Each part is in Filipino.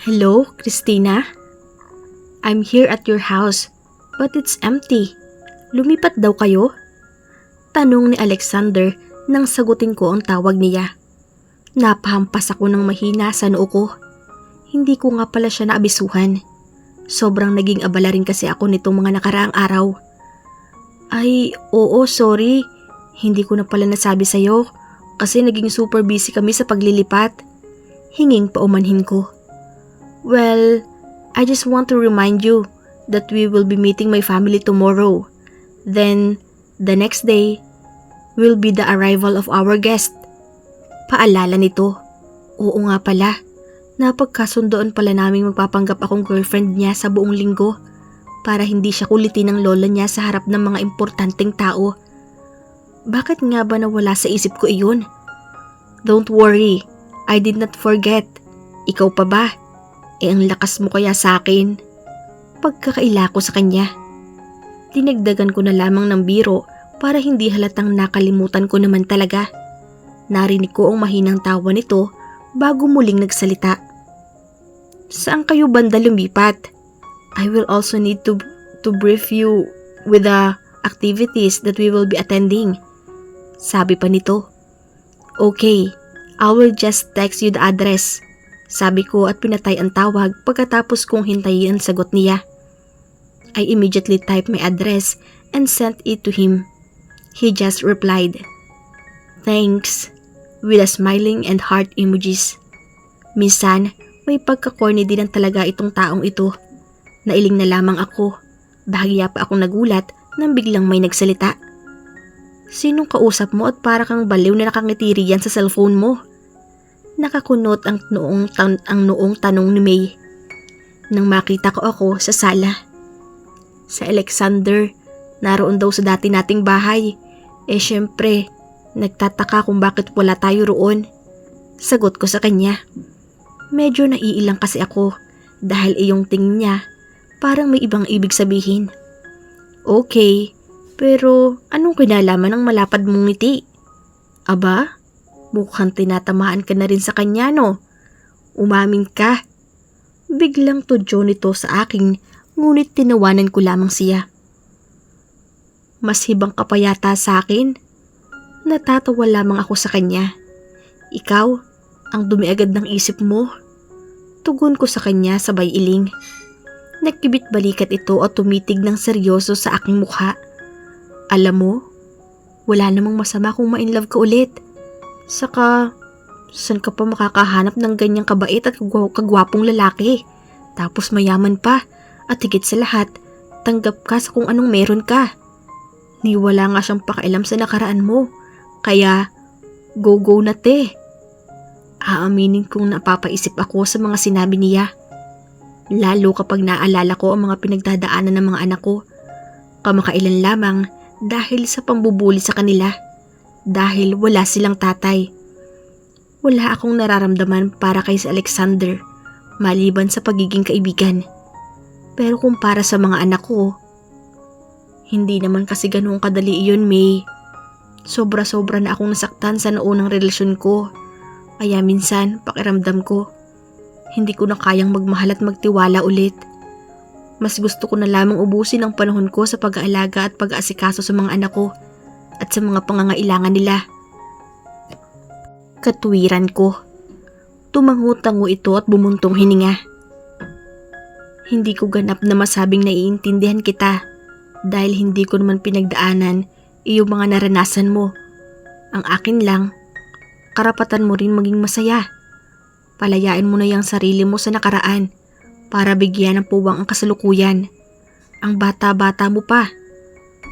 Hello, Christina? I'm here at your house, but it's empty. Lumipat daw kayo? Tanong ni Alexander nang sagutin ko ang tawag niya. Napahampas ako ng mahina sa noo ko. Hindi ko nga pala siya naabisuhan. Sobrang naging abala rin kasi ako nitong mga nakaraang araw. Ay, oo, sorry. Hindi ko na pala nasabi sa'yo kasi naging super busy kami sa paglilipat. Hinging paumanhin ko. Well, I just want to remind you that we will be meeting my family tomorrow. Then, the next day will be the arrival of our guest. Paalala nito. Oo nga pala. Napagkasundoan pala naming magpapanggap akong girlfriend niya sa buong linggo para hindi siya kulitin ng lola niya sa harap ng mga importanteng tao. Bakit nga ba nawala sa isip ko iyon? Don't worry, I did not forget. Ikaw pa ba? Ang lakas mo kaya sa akin. Pagkakaila ko sa kanya. Dinagdagan ko na lamang ng biro para hindi halatang nakalimutan ko naman talaga. Narinig ko ang mahinang tawa nito bago muling nagsalita. Saan kayo banda lumipat? I will also need to brief you with the activities that we will be attending. Sabi pa nito. Okay, I will just text you the address. Sabi ko at pinatay ang tawag pagkatapos kong hintayin ang sagot niya. I immediately typed my address and sent it to him. He just replied, "Thanks," with a smiling and heart emojis. Minsan, may pagka-corny din ang talaga itong taong ito. Nailing na lamang ako. Bahagya pa akong nagulat nang biglang may nagsalita. Sinong kausap mo at para kang baliw na nakangitiri yan sa cellphone mo? Nakakunot ang noong tanong ni May. Nang makita ko ako sa sala. Sa Alexander, naroon daw sa dati nating bahay. Syempre, nagtataka kung bakit wala tayo roon. Sagot ko sa kanya. Medyo naiilang kasi ako dahil iyong tingin niya parang may ibang ibig sabihin. Okay, pero anong kinalaman ng malapad mong ngiti? Aba, mukhang tinatamaan ka na rin sa kanya no? Umamin ka. Biglang tudyo nito sa akin ngunit tinawanan ko lamang siya. Mas hibang ka pa yata sa akin? Natatawa lamang ako sa kanya. Ikaw, ang dumi agad ng isip mo. Tugon ko sa kanya sabay iling. Nagkibit balikat ito at tumitig ng seryoso sa aking mukha. Alam mo, wala namang masama kung ma-inlove ka ulit. Saka, saan ka pa makakahanap ng ganyang kabait at kagwapong lalaki? Tapos mayaman pa at higit sa lahat, tanggap ka sa kung anong meron ka. Ni wala nga siyang pakialam sa nakaraan mo. Kaya, go na te. Aaminin kong napapaisip ako sa mga sinabi niya. Lalo kapag naalala ko ang mga pinagdadaanan ng mga anak ko. Kamakailan lamang dahil sa pambubuli sa kanila. Dahil wala silang tatay. Wala akong nararamdaman para kay si Alexander maliban sa pagiging kaibigan. Pero kung para sa mga anak ko, hindi naman kasi ganoong kadali iyon, May. Sobra-sobra na akong nasaktan sa naunang relasyon ko. Kaya minsan, pakiramdam ko, hindi ko na kayang magmahal at magtiwala ulit. Mas gusto ko na lamang ubusin ang panahon ko sa pag-aalaga at pag-aasikaso sa mga anak ko at sa mga pangangailangan nila. Katuwiran ko. Tumango-tango ito at bumuntong hininga. Hindi ko ganap na masabing naiintindihan kita dahil hindi ko naman pinagdaanan iyong mga naranasan mo. Ang akin lang, karapatan mo rin maging masaya. Palayain mo na yung sarili mo sa nakaraan para bigyan ng puwang ang kasalukuyan. Ang bata-bata mo pa.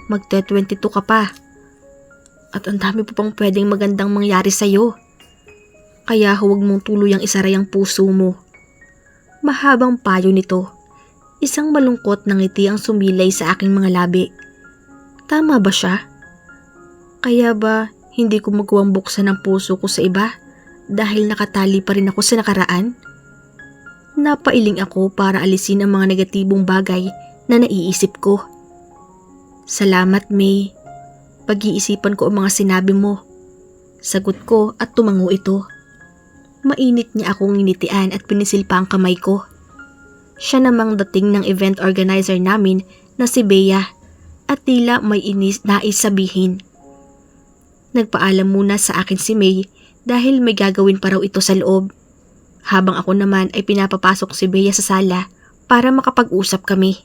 Magte-22 ka pa. At ang dami pa pang pwedeng magandang mangyari sa'yo. Kaya huwag mong tuluyang isaray ang puso mo. Mahabang payo nito. Isang malungkot na ngiti ang sumilay sa aking mga labi. Tama ba siya? Kaya ba hindi ko magawang buksan ang puso ko sa iba dahil nakatali pa rin ako sa nakaraan? Napailing ako para alisin ang mga negatibong bagay na naiisip ko. Salamat, May. Pag-iisipan ko ang mga sinabi mo. Sagot ko at tumango ito. Mainit niya akong nginitian at pinisil pa ang kamay ko. Siya namang dating ng event organizer namin na si Bea at tila may nais sabihin. Nagpaalam muna sa akin si May dahil may gagawin pa raw ito sa loob. Habang ako naman ay pinapapasok si Bea sa sala para makapag-usap kami.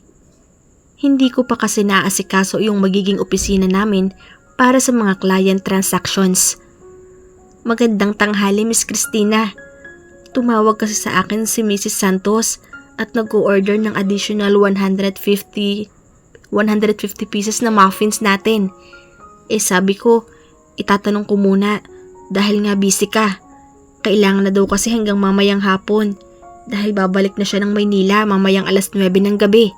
Hindi ko pa kasi naaasikaso yung magiging opisina namin para sa mga client transactions. Magandang tanghali, Miss Christina. Tumawag kasi sa akin si Mrs. Santos at nag-order ng additional 150 pieces na muffins natin. Sabi ko, itatanong ko muna dahil nga busy ka. Kailangan na daw kasi hanggang mamayang hapon dahil babalik na siya ng Maynila mamayang alas 9 ng gabi.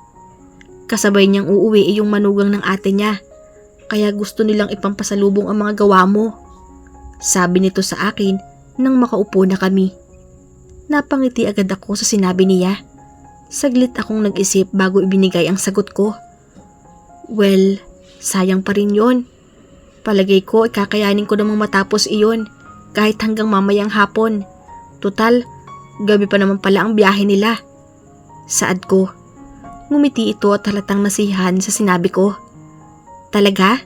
Kasabay niyang uuwi yung manugang ng ate niya. Kaya gusto nilang ipampasalubong ang mga gawa mo. Sabi nito sa akin nang makaupo na kami. Napangiti agad ako sa sinabi niya. Saglit akong nag-isip bago ibinigay ang sagot ko. Well, sayang pa rin yon. Palagay ko ikakayanin ko namang matapos iyon kahit hanggang mamayang hapon. Tutal, gabi pa naman pala ang biyahe nila. Saad ko. Ngumiti ito at halatang nasihan sa sinabi ko. Talaga?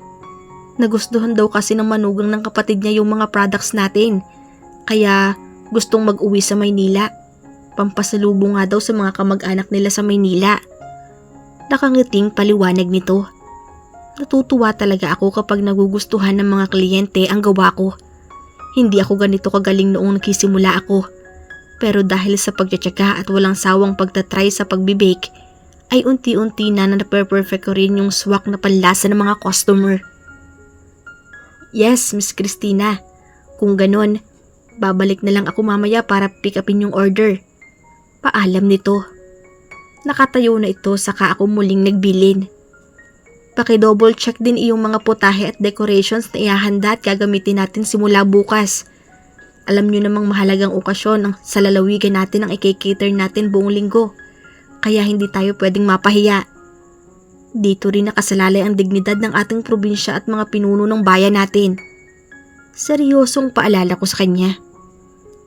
Nagustuhan daw kasi ng manugang ng kapatid niya yung mga products natin. Kaya gustong mag-uwi sa Maynila. Pampasalubong nga daw sa mga kamag-anak nila sa Maynila. Nakangiting paliwanag nito. Natutuwa talaga ako kapag nagugustuhan ng mga kliyente ang gawa ko. Hindi ako ganito kagaling noong nagsisimula ako. Pero dahil sa pagtsatsaga at walang sawang pagtatry sa pagbibake, ay unti-unti na nape-perfect ko rin yung swak na panlasa ng mga customer. Yes, Miss Christina. Kung ganon, babalik na lang ako mamaya para pick upin yung order. Paalam nito. Nakatayo na ito saka ako muling nagbilin. Paki-double check din iyong mga putahe at decorations na ihahanda at gagamitin natin simula bukas. Alam nyo namang mahalagang okasyon ang sa lalawigan natin ang i-cater natin buong linggo. Kaya hindi tayo pwedeng mapahiya. Dito rin nakasalalay ang dignidad ng ating probinsya at mga pinuno ng bayan natin. Seryosong paalala ko sa kanya.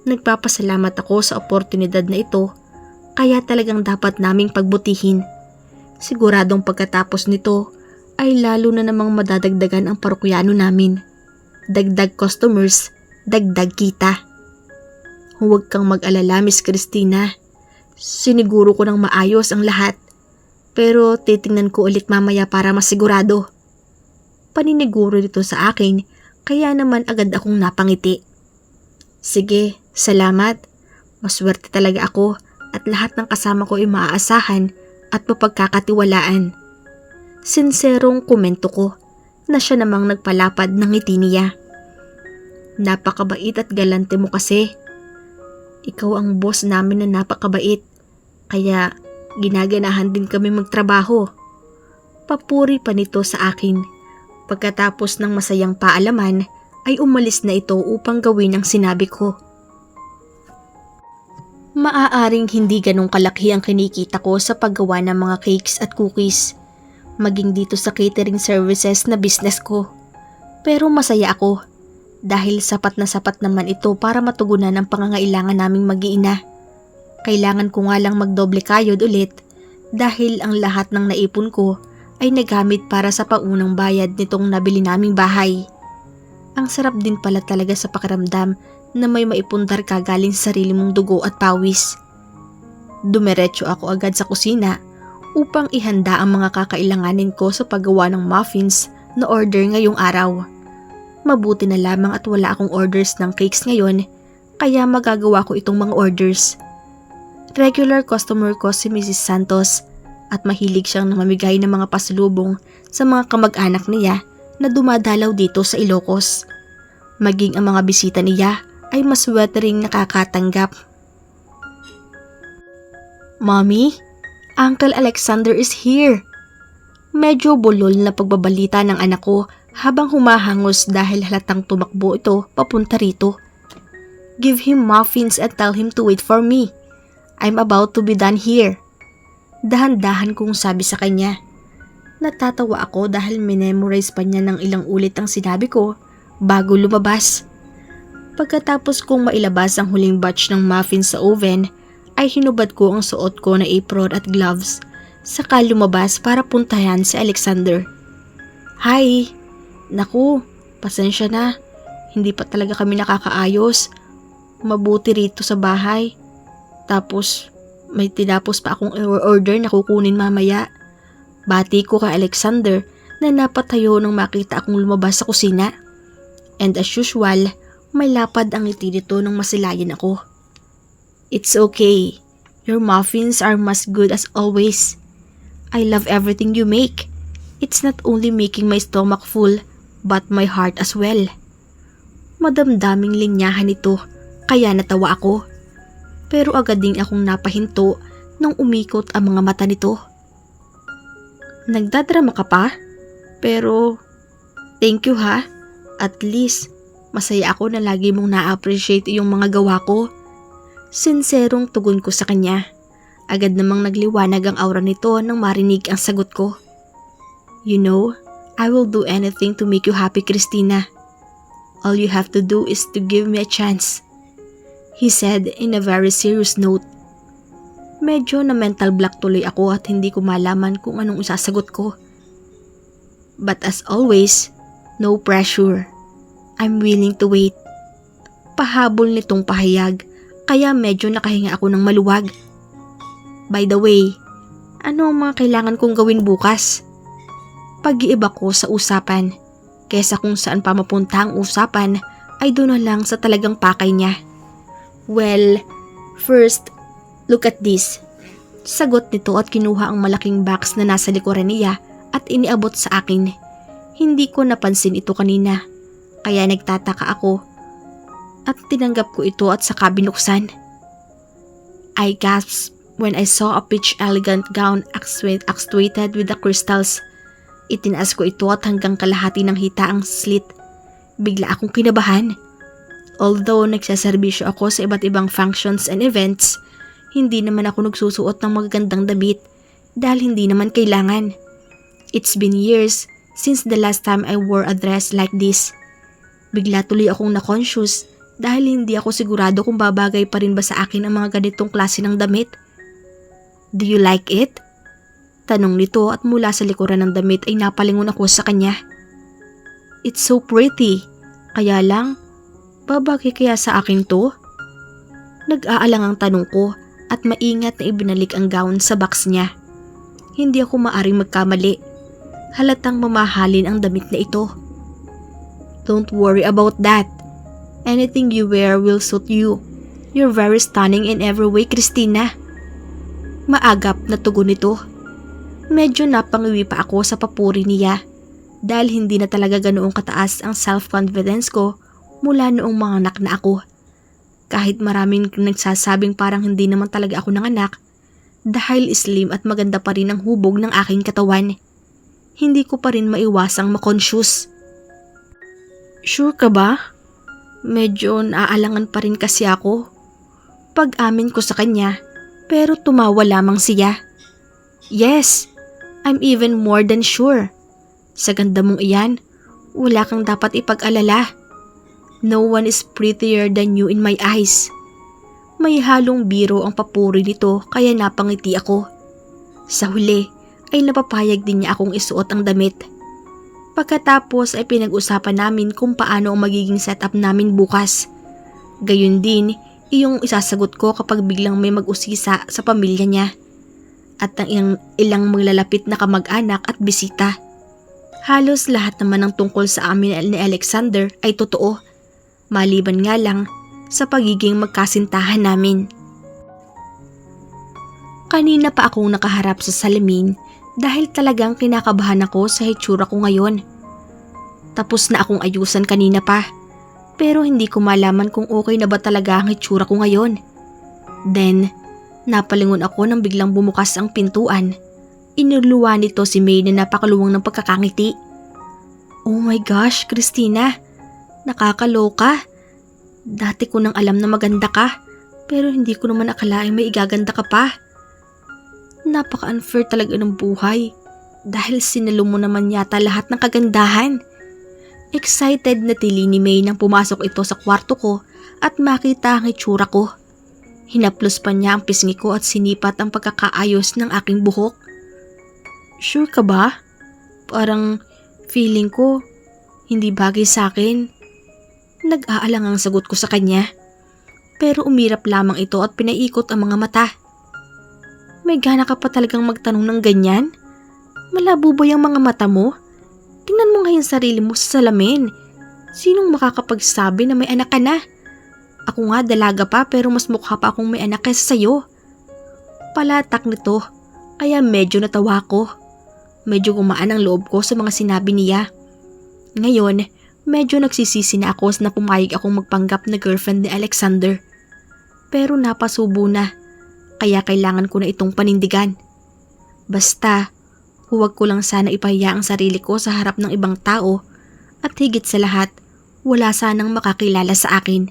Nagpapasalamat ako sa oportunidad na ito, kaya talagang dapat naming pagbutihin. Siguradong pagkatapos nito ay lalo na namang madadagdagan ang parokyano namin. Dagdag customers, dagdag kita. Huwag kang mag-alala, Miss Christina. Siniguro ko ng maayos ang lahat. Pero titingnan ko ulit mamaya para masigurado. Paniniguro nito sa akin, kaya naman agad akong napangiti. Sige, salamat. Maswerte talaga ako at lahat ng kasama ko ay maaasahan at mapagkakatiwalaan. Sinserong komento ko na siya namang nagpalapad ng ngiti niya. Napakabait at galante mo kasi. Ikaw ang boss namin na napakabait. Kaya ginaganahan din kami magtrabaho. Papuri pa nito sa akin. Pagkatapos ng masayang paalaman ay umalis na ito upang gawin ang sinabi ko. Maaaring hindi ganong kalaki ang kinikita ko sa paggawa ng mga cakes at cookies. Maging dito sa catering services na business ko. Pero masaya ako dahil sapat na sapat naman ito para matugunan ang pangangailangan naming mag-iina. Kailangan ko nga lang magdoble kayod ulit dahil ang lahat ng naipon ko ay nagamit para sa paunang bayad nitong nabili naming bahay. Ang sarap din pala talaga sa pakiramdam na may maipundar ka galing sa sarili mong dugo at pawis. Dumiretso ako agad sa kusina upang ihanda ang mga kakailanganin ko sa paggawa ng muffins na order ngayong araw. Mabuti na lamang at wala akong orders ng cakes ngayon kaya magagawa ko itong mga orders. Regular customer ko si Mrs. Santos at mahilig siyang namamigay ng mga pasalubong sa mga kamag-anak niya na dumadalaw dito sa Ilocos. Maging ang mga bisita niya ay maswerte ring nakakatanggap. Mommy, Uncle Alexander is here. Medyo bulol na pagbabalita ng anak ko habang humahangos dahil halatang tumakbo ito papunta rito. Give him muffins and tell him to wait for me. I'm about to be done here. Dahan-dahan kong sabi sa kanya. Natatawa ako dahil minemorize pa niya ng ilang ulit ang sinabi ko bago lumabas. Pagkatapos kong mailabas ang huling batch ng muffins sa oven, ay hinubad ko ang suot ko na apron at gloves, saka lumabas para puntahan si Alexander. Hi! Naku, pasensya na. Hindi pa talaga kami nakakaayos. Mabuti rito sa bahay. Tapos, may tinapos pa akong order na kukunin mamaya. Bati ko kay Alexander na napatayo nang makita akong lumabas sa kusina. And as usual, may lapad ang ngiti nito nang masilayan ako. It's okay. Your muffins are as good as always. I love everything you make. It's not only making my stomach full, but my heart as well. Madamdaming linyahan nito, kaya natawa ako. Pero agad ding akong napahinto nang umikot ang mga mata nito. Nagdadrama ka pa? Pero, thank you ha. At least, masaya ako na lagi mong na-appreciate yung mga gawa ko. Sinserong tugon ko sa kanya. Agad namang nagliwanag ang aura nito nang marinig ang sagot ko. You know, I will do anything to make you happy, Christina. All you have to do is to give me a chance, he said in a very serious note. Medyo na mental block tuloy ako at hindi ko malaman kung anong isasagot ko. But as always, no pressure. I'm willing to wait. Pahabol nitong pahayag, kaya medyo nakahinga ako ng maluwag. By the way, ano ang mga kailangan kong gawin bukas? Pag-iiba ko sa usapan, kesa kung saan pa mapunta ang usapan ay doon na lang sa talagang pakay niya. Well, first, look at this. Sagot nito at kinuha ang malaking box na nasa likuran niya at iniabot sa akin. Hindi ko napansin ito kanina, kaya nagtataka ako at tinanggap ko ito at saka binuksan. I gasped when I saw a peach elegant gown actuated with the crystals. Itinaas ko ito at hanggang kalahati ng hita ang slit. Bigla akong kinabahan. Although nagsaserbisyo ako sa iba't ibang functions and events, hindi naman ako nagsusuot ng magagandang damit dahil hindi naman kailangan. It's been years since the last time I wore a dress like this. Bigla tuloy akong na-conscious dahil hindi ako sigurado kung babagay pa rin ba sa akin ang mga ganitong klase ng damit. Do you like it? Tanong nito at mula sa likuran ng damit ay napalingon ako sa kanya. It's so pretty. Kaya lang, babagay kaya sa akin to? Nag-aalang ang tanong ko at maingat na ibinalik ang gown sa box niya. Hindi ako maaring magkamali. Halatang mamahalin ang damit na ito. Don't worry about that. Anything you wear will suit you. You're very stunning in every way, Christina. Maagap na tugon nito. Medyo napangiwi pa ako sa papuri niya dahil hindi na talaga ganoong kataas ang self-confidence ko mula noong mga anak na ako. Kahit maraming nagsasabing parang hindi naman talaga ako nanganak dahil slim at maganda pa rin ang hubog ng aking katawan. Hindi ko pa rin maiwasang makonscious. Sure ka ba? Medyo naaalangan pa rin kasi ako. Pag-amin ko sa kanya, pero tumawa lamang siya. Yes, I'm even more than sure. Sa ganda mong iyan, wala kang dapat ipag-alala. No one is prettier than you in my eyes. May halong biro ang papuri nito kaya napangiti ako. Sa huli ay napapayag din niya akong isuot ang damit. Pagkatapos ay pinag-usapan namin kung paano ang magiging setup namin bukas. Gayun din, iyong isasagot ko kapag biglang may mag-usisa sa pamilya niya. At ang ilang maglalapit na kamag-anak at bisita. Halos lahat naman ng tungkol sa amin ni Alexander ay totoo. Maliban nga lang sa pagiging magkasintahan namin. Kanina pa akong nakaharap sa salamin dahil talagang kinakabahan ako sa hitsura ko ngayon. Tapos na akong ayusan kanina pa, pero hindi ko malaman kung okay na ba talaga ang hitsura ko ngayon. Then, napalingon ako nang biglang bumukas ang pintuan. Inuluwa nito si May na napakaluwang ng pagkakangiti. Oh my gosh, Christina! Nakakaloka. Dati ko nang alam na maganda ka, pero hindi ko naman akalaing may igaganda ka pa. Napaka-unfair talaga ng buhay dahil sinalo mo naman yata lahat ng kagandahan. Excited na tili ni May nang pumasok ito sa kwarto ko at makita ang itsura ko. Hinaplos pa niya ang pisngi ko at sinipat ang pagkakaayos ng aking buhok. Sure ka ba? Parang feeling ko hindi bagay sa akin. Nag-aalang ang sagot ko sa kanya. Pero umirap lamang ito at pinaikot ang mga mata. May gana ka pa talagang magtanong ng ganyan? Malabo ba yung mga mata mo? Tingnan mo nga yung sarili mo sa salamin. Sinong makakapagsabi na may anak ka na? Ako nga dalaga pa pero mas mukha pa akong may anak kaysa sa'yo. Palatak nito, kaya medyo natawa ko. Medyo gumaan ang loob ko sa mga sinabi niya. Ngayon, medyo nagsisisi na ako na pumayag akong magpanggap na girlfriend ni Alexander. Pero napasubo na, kaya kailangan ko na itong panindigan. Basta, huwag ko lang sana ipahiya ang sarili ko sa harap ng ibang tao at higit sa lahat, wala sanang makakilala sa akin.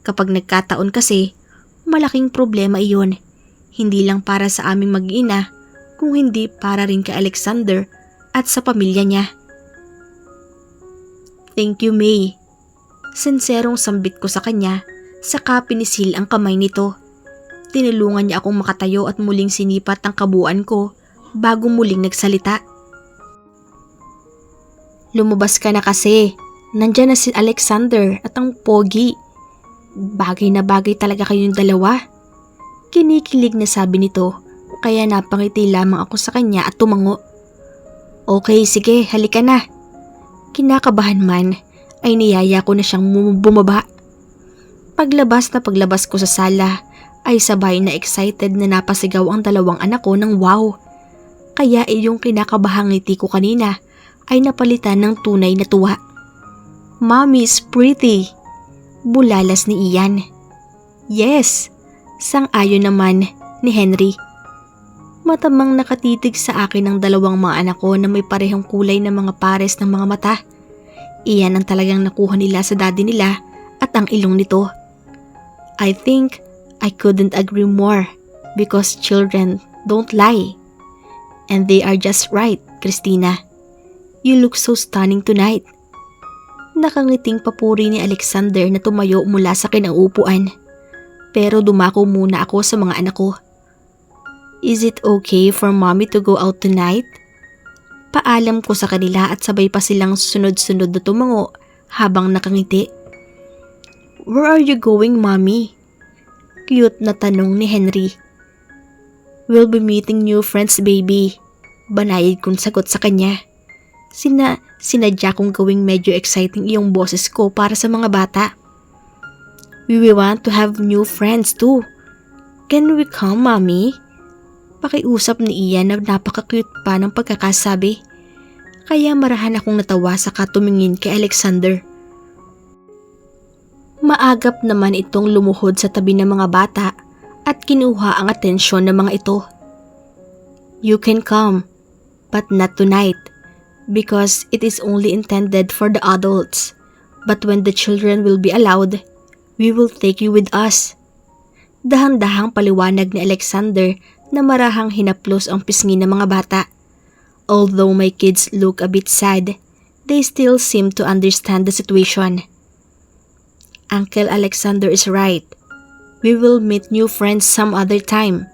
Kapag nagkataon kasi, malaking problema iyon. Hindi lang para sa aming mag-ina, kung hindi para rin kay Alexander at sa pamilya niya. Thank you, May. Senserong sambit ko sa kanya, saka pinisil ang kamay nito. Tinulungan niya akong makatayo at muling sinipat ang kabuuan ko bago muling nagsalita. Lumabas ka na kasi. Nandyan na si Alexander at ang pogi. Bagay na bagay talaga kayong dalawa. Kinikilig na sabi nito, kaya napangiti lamang ako sa kanya at tumango. Okay, sige, halika na. Kinakabahan man, ay niyaya ko na siyang bumaba. Paglabas ko sa sala, ay sabay na excited na napasigaw ang dalawang anak ko ng wow. Kaya iyong kinakabahang ngiti ko kanina ay napalitan ng tunay na tuwa. Mommy's pretty, bulalas ni Ian. Yes, sang-ayon naman ni Henry. Matamang nakatitig sa akin ang dalawang mga anak ko na may parehong kulay na mga pares ng mga mata. Iyan ang talagang nakuha nila sa daddy nila at ang ilong nito. I think I couldn't agree more because children don't lie. And they are just right, Christina. You look so stunning tonight. Nakangiting papuri ni Alexander na tumayo mula sa kinauupuan. Pero dumako muna ako sa mga anak ko. Is it okay for mommy to go out tonight? Paalam ko sa kanila at sabay pa silang sunod-sunod na tumango habang nakangiti. Where are you going, mommy? Cute na tanong ni Henry. We'll be meeting new friends, baby. Banayad kong sagot sa kanya. Sinadya kong gawing medyo exciting iyong boses ko para sa mga bata. We will want to have new friends too. Can we come, mommy? Pakiusap ni Ian na napaka-cute pa ng pagkakasabi. Kaya marahan akong natawa sa katumingin kay Alexander. Maagap naman itong lumuhod sa tabi ng mga bata at kinuha ang atensyon ng mga ito. You can come, but not tonight, because it is only intended for the adults. But when the children will be allowed, we will take you with us. Dahan-dahang paliwanag ni Alexander na marahang hinaplos ang pisngi ng mga bata. Although my kids look a bit sad, they still seem to understand the situation. Uncle Alexander is right. We will meet new friends some other time.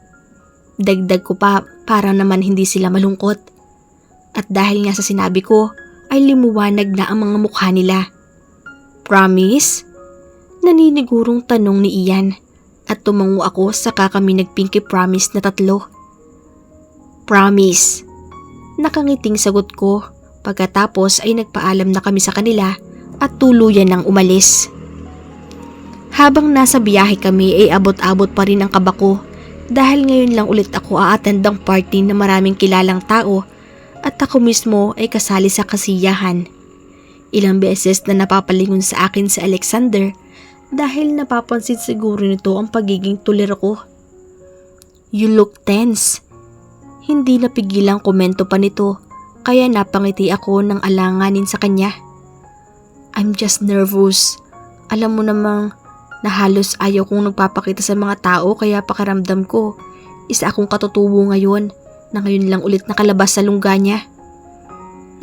Dagdag ko pa para naman hindi sila malungkot. At dahil nga sa sinabi ko, ay limuwanag na ang mga mukha nila. Promise? Naninigurong tanong ni Ian. At tumango ako saka kami nagpinky promise na 3. Promise. Nakangiting sagot ko. Pagkatapos ay nagpaalam na kami sa kanila at tuluyan ng umalis. Habang nasa biyahe kami ay abot-abot pa rin ang kaba ko dahil ngayon lang ulit ako a-attend ng party na maraming kilalang tao at ako mismo ay kasali sa kasiyahan. Ilang beses na napapalingon sa akin si Alexander dahil napapansin siguro nito ang pagiging tuliro ko. You look tense. Hindi napigilang komento pa nito kaya napangiti ako ng alanganin sa kanya. I'm just nervous. Alam mo namang na halos ayaw kong nagpapakita sa mga tao kaya pakiramdam ko isa akong katutubo ngayon na ngayon lang ulit nakalabas sa lungga niya.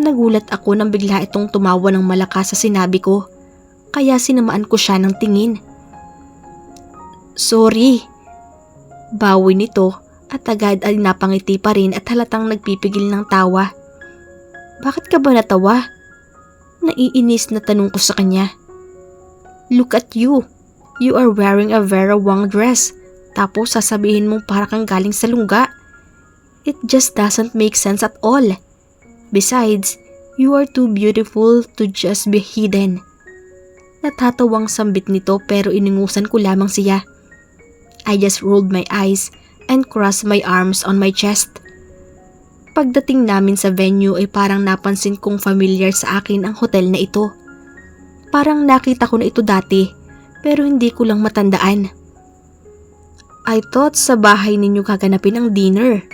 Nagulat ako nang bigla itong tumawa ng malakas sa sinabi ko, kaya sinamaan ko siya ng tingin. Sorry. Bawi nito at agad ay napangiti pa rin at halatang nagpipigil ng tawa. Bakit ka ba natawa? Naiinis na tanong ko sa kanya. Look at you. You are wearing a Vera Wang dress. Tapos sasabihin mong para kang galing sa lungga. It just doesn't make sense at all. Besides, you are too beautiful to just be hidden. Natatawang sambit nito pero iningusan ko lamang siya. I just rolled my eyes and crossed my arms on my chest. Pagdating namin sa venue ay parang napansin kong familiar sa akin ang hotel na ito. Parang nakita ko na ito dati pero hindi ko lang matandaan. I thought sa bahay ninyo gaganapin ang dinner.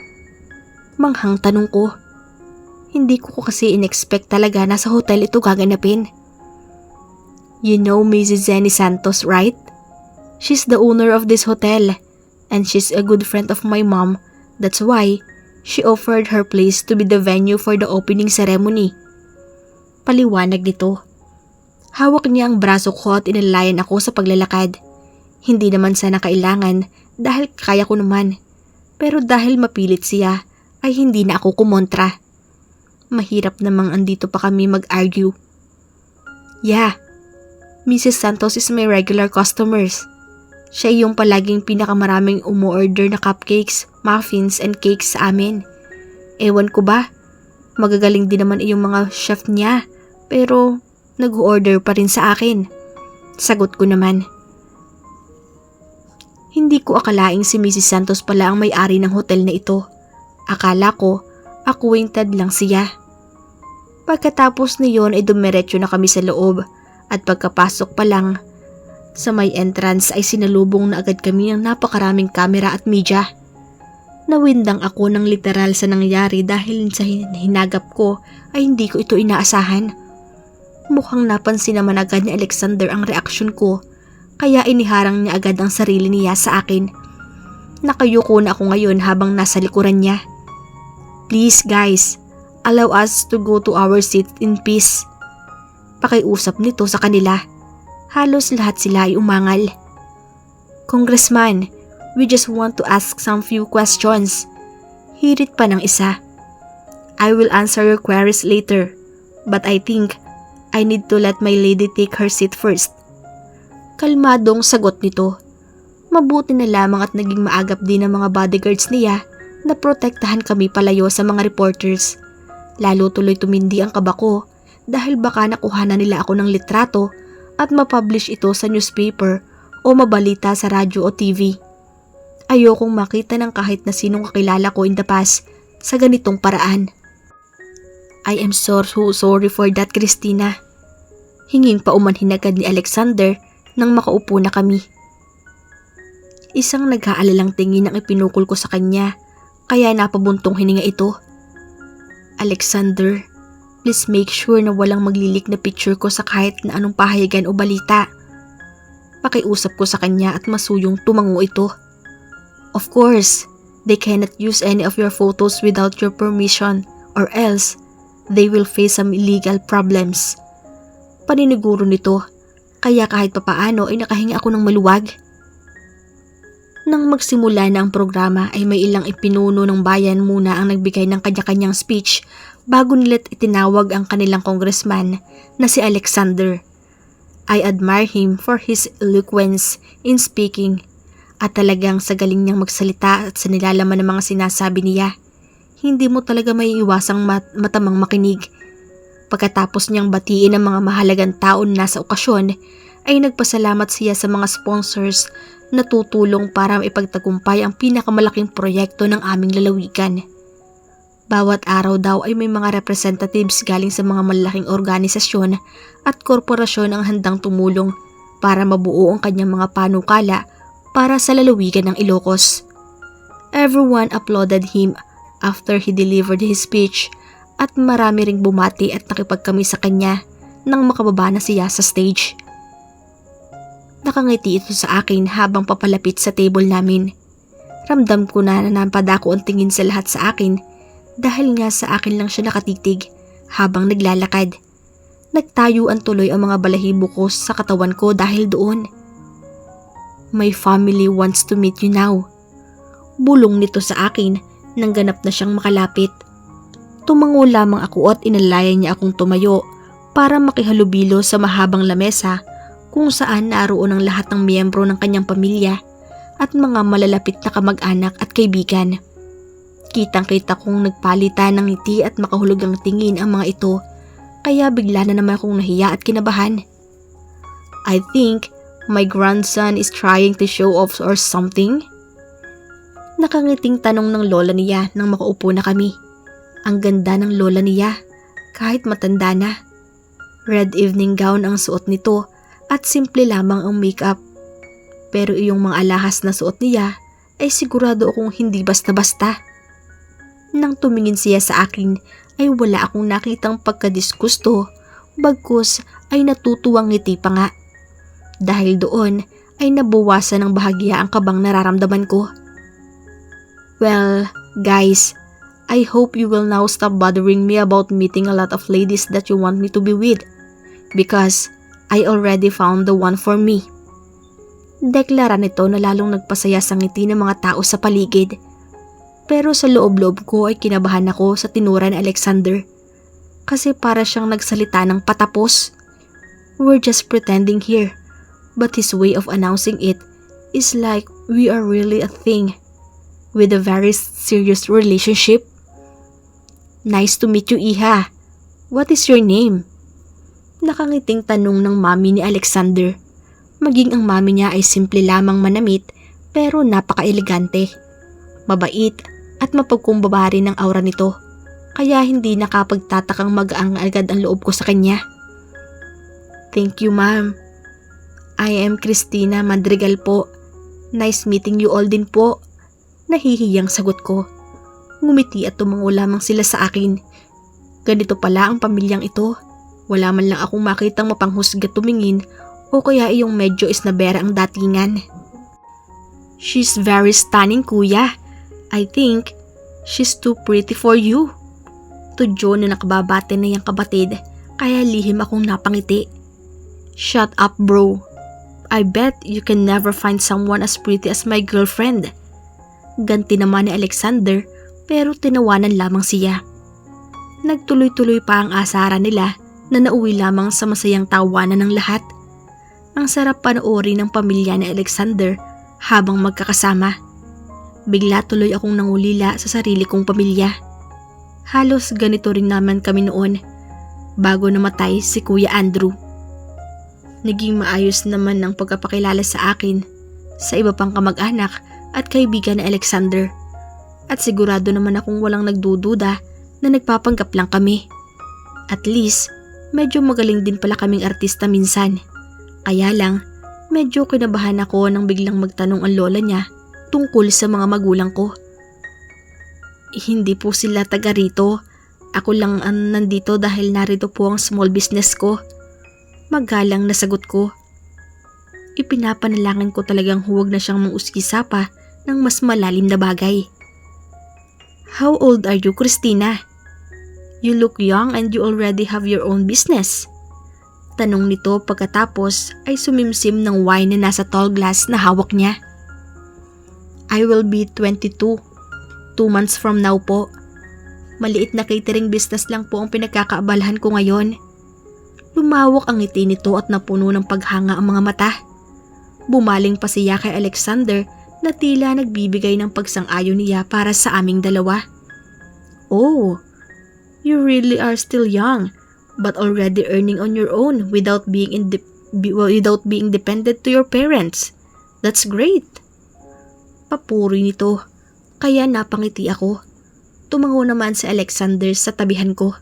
Manghang tanong ko. Hindi ko kasi in-expect talaga na sa hotel ito gaganapin. You know Mrs. Zenny Santos, right? She's the owner of this hotel and she's a good friend of my mom. That's why she offered her place to be the venue for the opening ceremony. Paliwanag nito. Hawak niya ang braso ko at inalayan ako sa paglalakad. Hindi naman sana kailangan dahil kaya ko naman. Pero dahil mapilit siya ay hindi na ako kumontra. Mahirap namang andito pa kami mag-argue. Yeah, Mrs. Santos is my regular customers. Siya yung palaging pinakamaraming umu-order na cupcakes, muffins, and cakes sa amin. Ewan ko ba, magagaling din naman yung mga chef niya, pero nag-order pa rin sa akin. Sagot ko naman. Hindi ko akalaing si Mrs. Santos pala ang may-ari ng hotel na ito. Akala ko, acquainted lang siya. Pagkatapos niyon ay dumiretso na kami sa loob at pagkapasok pa lang sa may entrance ay sinalubong na agad kami ng napakaraming kamera at media. Nawindang ako ng literal sa nangyari dahil sa hinagap ko ay hindi ko ito inaasahan. Mukhang napansin naman agad ni Alexander ang reaksyon ko kaya iniharang niya agad ang sarili niya sa akin. Nakayuko na ako ngayon habang nasa likuran niya. Please guys, allow us to go to our seat in peace. Pakiusap nito sa kanila. Halos lahat sila ay umangal. Congressman, we just want to ask some few questions. Hirit pa ng isa. I will answer your queries later, but I think I need to let my lady take her seat first. Kalmadong sagot nito. Mabuti na lamang at naging maagap din ang mga bodyguards niya na protektahan kami palayo sa mga reporters. Lalo tuloy tumindi ang kaba ko dahil baka nakuhanan nila ako ng litrato at mapublish ito sa newspaper o mabalita sa radyo o TV. Ayokong makita ng kahit na sinong kakilala ko in the past sa ganitong paraan. I am so sorry for that, Christina. Hinging paumanhin agad ni Alexander nang makaupo na kami. Isang nag-aalalang tingin ang ipinukol ko sa kanya kaya napabuntong hininga ito. Alexander, please make sure na walang maglilik na picture ko sa kahit na anong pahayagan o balita. Pakiusap ko sa kanya at masuyong tumango ito. Of course, they cannot use any of your photos without your permission or else they will face some illegal problems. Paniniguro nito, kaya kahit papaano ay nakahinga ako ng maluwag. Nang magsimula na ang programa ay may ilang ipinuno ng bayan muna ang nagbigay ng kanya-kanyang speech bago nila't itinawag ang kanilang congressman na si Alexander. I admire him for his eloquence in speaking at talagang sa galing niyang magsalita at sa nilalaman ng mga sinasabi niya. Hindi mo talaga may iwasang matamang makinig. Pagkatapos niyang batiin ang mga mahalagang tao na nasa okasyon, ay nagpasalamat siya sa mga sponsors na tutulong para maipagtagumpay ang pinakamalaking proyekto ng aming lalawigan. Bawat araw daw ay may mga representatives galing sa mga malaking organisasyon at korporasyon ang handang tumulong para mabuo ang kanyang mga panukala para sa lalawigan ng Ilocos. Everyone applauded him after he delivered his speech at marami ring bumati at nakipagkami sa kanya nang makababa na siya sa stage. Nakangiti ito sa akin habang papalapit sa table namin. Ramdam ko na nampadako ang tingin sa lahat sa akin dahil nga sa akin lang siya nakatitig habang naglalakad. Nagtayuan tuloy ang mga balahibo ko sa katawan ko dahil doon. My family wants to meet you now. Bulong nito sa akin nang ganap na siyang makalapit. Tumango lamang ako at inalayan niya akong tumayo para makihalubilo sa mahabang lamesa kung saan naroon ang lahat ng miyembro ng kanyang pamilya at mga malalapit na kamag-anak at kaibigan. Kitang-kita kong nagpalitan ng ngiti at makahulugang tingin ang mga ito, kaya bigla na naman akong nahiya at kinabahan. I think my grandson is trying to show off or something. Nakangiting tanong ng lola niya nang makaupo na kami. Ang ganda ng lola niya, kahit matanda na. Red evening gown ang suot nito at simple lamang ang makeup. Pero iyong mga alahas na suot niya ay sigurado akong hindi basta-basta. Nang tumingin siya sa akin ay wala akong nakitang pagkadisgusto, bagkus ay natutuwang ngiti pa nga. Dahil doon ay nabawasan ng bahagya ang kabang nararamdaman ko. Well, guys, I hope you will now stop bothering me about meeting a lot of ladies that you want me to be with, because I already found the one for me. Deklara nito na lalong nagpasaya sa ngiti ng mga tao sa paligid. Pero sa loob-loob ko ay kinabahan ako sa tinura ni Alexander. Kasi para siyang nagsalita ng patapos. We're just pretending here, but his way of announcing it is like we are really a thing with a very serious relationship. Nice to meet you, Iha. What is your name? Nakangiting tanong ng mami ni Alexander. Maging ang mami niya ay simple lamang manamit pero napaka-elegante. Mabait at mapagkumbaba rin ang aura nito, kaya hindi nakapagtatakang magaang agad ang loob ko sa kanya. Thank you, ma'am. I am Christina Madrigal po. Nice meeting you all din po. Nahihiyang sagot ko. Ngumiti at tumango lamang sila sa akin. Ganito pala ang pamilyang ito. Wala man lang akong makitang mapanghusga tumingin o kaya iyong medyo isnabera ang datingan. She's very stunning, kuya. I think she's too pretty for you. Tudyo na nakababate na yung kabatid, kaya lihim akong napangiti. Shut up, bro. I bet you can never find someone as pretty as my girlfriend. Ganti naman ni Alexander, pero tinawanan lamang siya. Nagtuloy-tuloy pa ang asaran nila na nauwi lamang sa masayang tawanan ng lahat. Ang sarap panoorin ng pamilya ni Alexander habang magkakasama. Bigla tuloy akong nangulila sa sarili kong pamilya. Halos ganito rin naman kami noon, bago namatay si Kuya Andrew. Naging maayos naman ang pagkapakilala sa akin sa iba pang kamag-anak at kaibigan ni Alexander. At sigurado naman akong walang nagdududa na nagpapanggap lang kami. At least, medyo magaling din pala kaming artista minsan. Kaya lang, medyo kinabahan ako nang biglang magtanong ang lola niya tungkol sa mga magulang ko. Hindi po sila taga rito. Ako lang ang nandito dahil narito po ang small business ko. Magalang na sagot ko. Ipinapanalangin ko talagang huwag na siyang mangusgisa pa ng mas malalim na bagay. How old are you, Christina? You look young and you already have your own business. Tanong nito pagkatapos ay sumimsim ng wine na nasa tall glass na hawak niya. I will be 22. 2 months from now po. Maliit na catering business lang po ang pinagkakaabalahan ko ngayon. Lumawak ang ngiti nito at napuno ng paghanga ang mga mata. Bumaling pa siya kay Alexander na tila nagbibigay ng pagsang-ayon niya para sa aming dalawa. Oh, you really are still young but already earning on your own without being dependent to your parents. That's great. Papuri nito, kaya napangiti ako. Tumango naman si Alexander sa tabihan ko.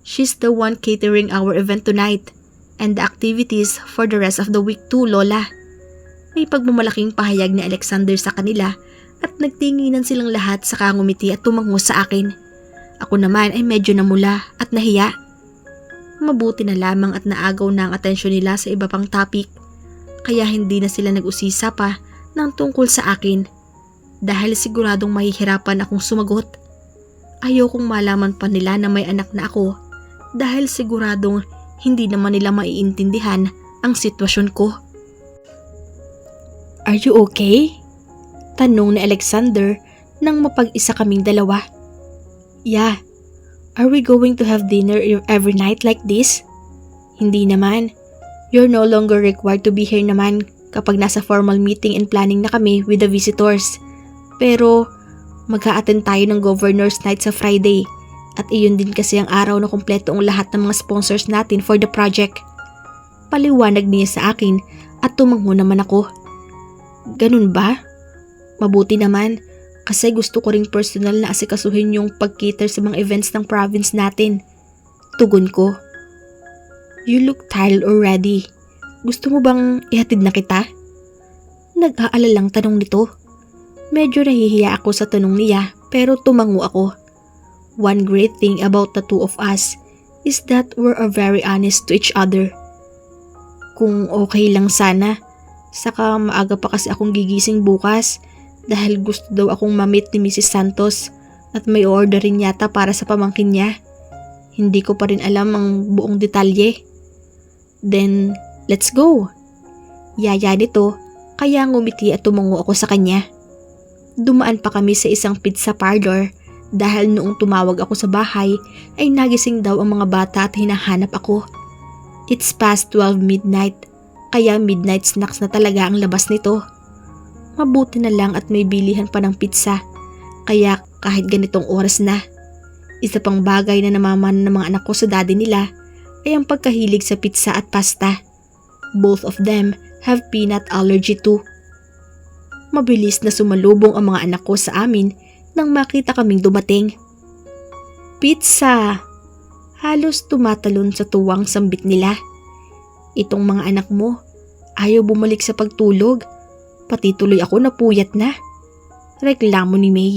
She's the one catering our event tonight and the activities for the rest of the week too, Lola. May pagmamalaking pahayag ni Alexander sa kanila at nagtinginan silang lahat sa kangumiti at tumango sa akin. Ako naman ay medyo namula at nahiya. Mabuti na lamang at naagaw na ang atensyon nila sa iba pang topic, kaya hindi na sila nag-usisa pa ng tungkol sa akin dahil siguradong mahihirapan akong sumagot. Ayokong malaman pa nila na may anak na ako dahil siguradong hindi naman nila maiintindihan ang sitwasyon ko. Are you okay? Tanong ni Alexander nang mapag-isa kaming dalawa. Yeah. Are we going to have dinner every night like this? Hindi naman. You're no longer required to be here naman kapag nasa formal meeting and planning na kami with the visitors. Pero mag-a-attend tayo ng Governor's Night sa Friday at iyon din kasi ang araw na kumpleto ang lahat ng mga sponsors natin for the project. Paliwanag niya sa akin at tumango naman ako. Ganun ba? Mabuti naman kasi gusto ko ring personal na asikasuhin yung pag-cater sa mga events ng province natin. Tugon ko. You look tired already. Gusto mo bang ihatid na kita? Nag-aalalang tanong nito. Medyo nahihiya ako sa tanong niya pero tumango ako. One great thing about the two of us is that we're very honest to each other. Kung okay lang sana, saka maaga pa kasi akong gigising bukas dahil gusto daw akong ma-meet ni Mrs. Santos at may order rin yata para sa pamangkin niya. Hindi ko pa rin alam ang buong detalye. Then, let's go. Yaya nito, kaya ngumiti at tumango ako sa kanya. Dumaan pa kami sa isang pizza parlor dahil noong tumawag ako sa bahay ay nagising daw ang mga bata at hinahanap ako. It's past 12 midnight, kaya midnight snacks na talaga ang labas nito. Mabuti na lang at may bilihan pa ng pizza, kaya kahit ganitong oras na. Isa pang bagay na namamana ng mga anak ko sa daddy nila ay ang pagkahilig sa pizza at pasta. Both of them have peanut allergy too. Mabilis na sumalubong ang mga anak ko sa amin nang makita kaming dumating. Pizza! Halos tumatalon sa tuwang sambit nila. Itong mga anak mo, ayaw bumalik sa pagtulog. Pati tuloy ako napuyat na. Reklamo ni May.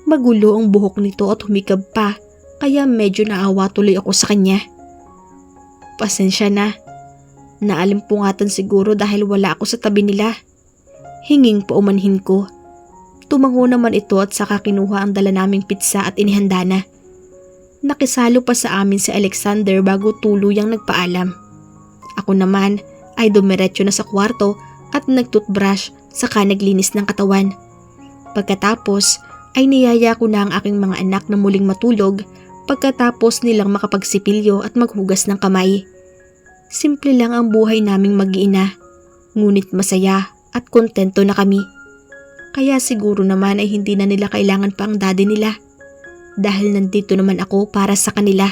Magulo ang buhok nito at humikab pa, kaya medyo naawa tuloy ako sa kanya. Pasensya na. Naalimpungatan siguro dahil wala ako sa tabi nila. Hinging paumanhin ko. Tumango naman ito at saka kinuha ang dala naming pizza at inihanda na. Nakisalo pa sa amin si Alexander bago tuluyang nagpaalam. Ako naman ay dumiretso na sa kwarto at nagtoothbrush saka naglinis ng katawan. Pagkatapos ay niyaya ko na ang aking mga anak na muling matulog pagkatapos nilang makapagsipilyo at maghugas ng kamay. Simple lang ang buhay naming mag-iina, ngunit masaya at kontento na kami. Kaya siguro naman ay hindi na nila kailangan pa ang daddy nila dahil nandito naman ako para sa kanila.